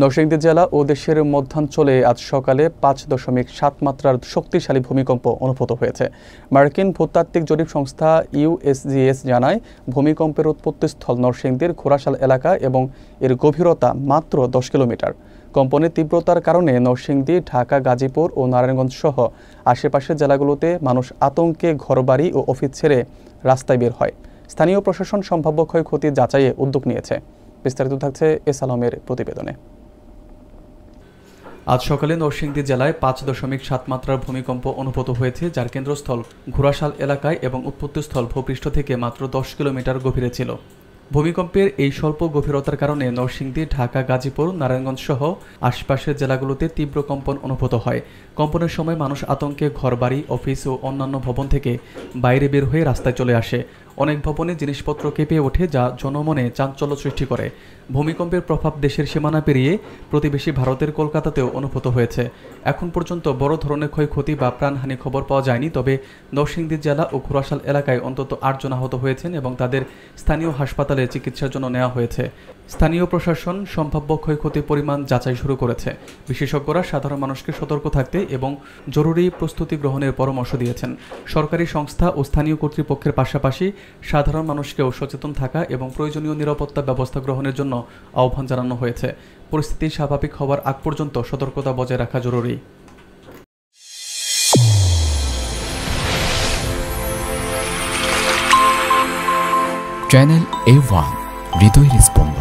নরসিংদী জেলা ও দেশের মধ্যাঞ্চলে আজ সকালে 5.7 মাত্রার শক্তিশালী ভূমিকম্প অনুভূত হয়েছে। মার্কিন ভূতাত্ত্বিক জরিপ সংস্থা ইউএসজিএস জানায়, ভূমিকম্পের উৎপত্তিস্থল নরসিংদীর ঘোড়াশাল এলাকা এবং এর গভীরতা মাত্র 10 কিলোমিটার। কম্পনের তীব্রতার কারণে নরসিংদী, ঢাকা, গাজীপুর ও নারায়ণগঞ্জ সহ আশেপাশের জেলাগুলোতে মানুষ আতঙ্কে ঘরবাড়ি ও অফিস ছেড়ে রাস্তায় বের হয়। স্থানীয় প্রশাসন সম্ভাব্য ক্ষয়ক্ষতি যাচাইয়ে উদ্যোগ নিয়েছে। বিস্তারিত থাকছে এস আলমের প্রতিবেদনে। আজ সকালে নরসিংদী জেলায় 5.7 মাত্রার ভূমিকম্প অনুভূত হয়েছে, যার কেন্দ্রস্থল ঘোড়াশাল এলাকায় এবং উৎপত্তিস্থল ভূপৃষ্ঠ থেকে মাত্র 10 কিলোমিটার গভীরে ছিল। ভূমিকম্পের এই স্বল্প গভীরতার কারণে নরসিংদী, ঢাকা, গাজীপুর, নারায়ণগঞ্জ সহ আশপাশের জেলাগুলোতে তীব্র কম্পন অনুভূত হয়। কম্পনের সময় মানুষ আতঙ্কে ঘরবাড়ি, অফিস ও অন্যান্য ভবন থেকে বাইরে বের হয়ে রাস্তায় চলে আসে। অনেক ভবনে জিনিসপত্র কেঁপে ওঠে, যা জনমনে চাঞ্চল্য সৃষ্টি করে। ভূমিকম্পের প্রভাব দেশের সীমানা পেরিয়ে প্রতিবেশী ভারতের কলকাতাতেও অনুভূত হয়েছে। এখন পর্যন্ত বড় ধরনের ক্ষয়ক্ষতি বা প্রাণহানি খবর পাওয়া যায়নি, তবে নরসিংদী জেলা ও ঘোড়াশাল এলাকায় অন্তত 8 জন আহত হয়েছেন এবং তাদের স্থানীয় হাসপাতালে চিকিৎসার জন্য নেওয়া হয়েছে। স্থানীয় প্রশাসন সম্ভাব্য ক্ষয়ক্ষতির পরিমাণ যাচাই শুরু করেছে। বিশেষজ্ঞরা সাধারণ মানুষকে সতর্ক থাকতে এবং জরুরি প্রস্তুতি গ্রহণের পরামর্শ দিয়েছেন। সরকারি সংস্থা ও স্থানীয় কর্তৃপক্ষের পাশাপাশি সাধারণ মানুষকেও সচেতন থাকা এবং প্রয়োজনীয় নিরাপত্তা ব্যবস্থা গ্রহণের জন্য আহ্বান জানানো হয়েছে। পরিস্থিতি স্বাভাবিক হওয়ার আগ পর্যন্ত সতর্কতা বজায় রাখা জরুরি। চ্যানেল A1 হৃদয়ের স্পন্দন।